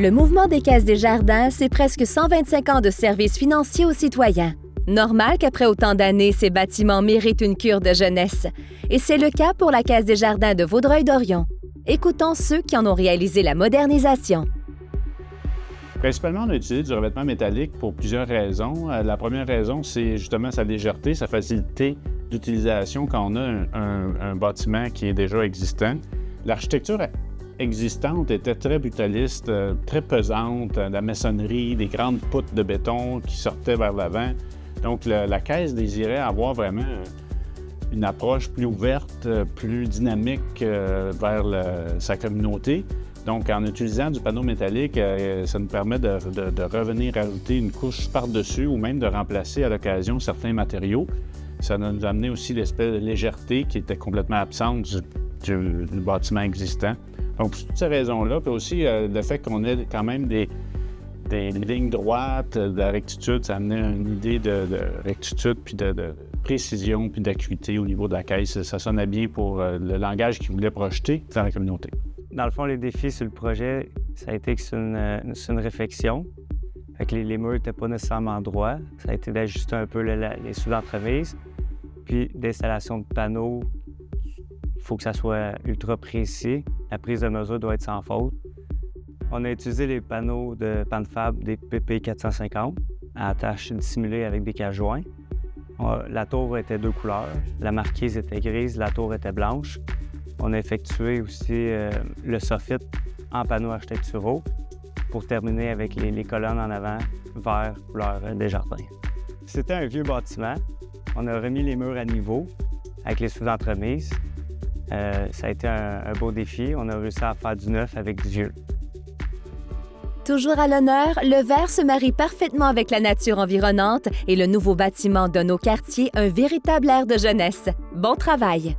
Le Mouvement des Caisses des Jardins, c'est presque 125 ans de services financiers aux citoyens. Normal qu'après autant d'années, ces bâtiments méritent une cure de jeunesse. Et c'est le cas pour la Caisse des Jardins de Vaudreuil-Dorion. Écoutons ceux qui en ont réalisé la modernisation. Principalement, on a utilisé du revêtement métallique pour plusieurs raisons. La première raison, c'est justement sa légèreté, sa facilité d'utilisation quand on a un bâtiment qui est déjà existant. L'architecture existante était très brutaliste, très pesante, la maçonnerie, des grandes poutres de béton qui sortaient vers l'avant. Donc, la Caisse désirait avoir vraiment une approche plus ouverte, plus dynamique vers sa communauté. Donc, en utilisant du panneau métallique, ça nous permet de revenir ajouter une couche par-dessus ou même de remplacer à l'occasion certains matériaux. Ça nous a amené aussi l'espèce de légèreté qui était complètement absente du bâtiment existant. Donc, pour toutes ces raisons-là, puis aussi le fait qu'on ait quand même des lignes droites, de la rectitude, ça amenait une idée de rectitude, puis de précision, puis d'acuité au niveau de la caisse. Ça sonnait bien pour le langage qu'ils voulaient projeter dans la communauté. Dans le fond, les défis sur le projet, ça a été que c'est une réfection. Fait que les murs n'étaient pas nécessairement droits. Ça a été d'ajuster un peu les sous-entremises. Puis d'installation de panneaux, il faut que ça soit ultra précis. La prise de mesure doit être sans faute. On a utilisé les panneaux de Panfab des PP450 à attache dissimulée avec des cache-joints. La tour était deux couleurs. La marquise était grise, la tour était blanche. On a effectué aussi le soffit en panneaux architecturaux pour terminer avec les colonnes en avant vert couleur des jardins. C'était un vieux bâtiment. On a remis les murs à niveau avec les sous-entremises. Ça a été un beau défi. On a réussi à faire du neuf avec du vieux. Toujours à l'honneur, le verre se marie parfaitement avec la nature environnante et le nouveau bâtiment donne au quartier un véritable air de jeunesse. Bon travail!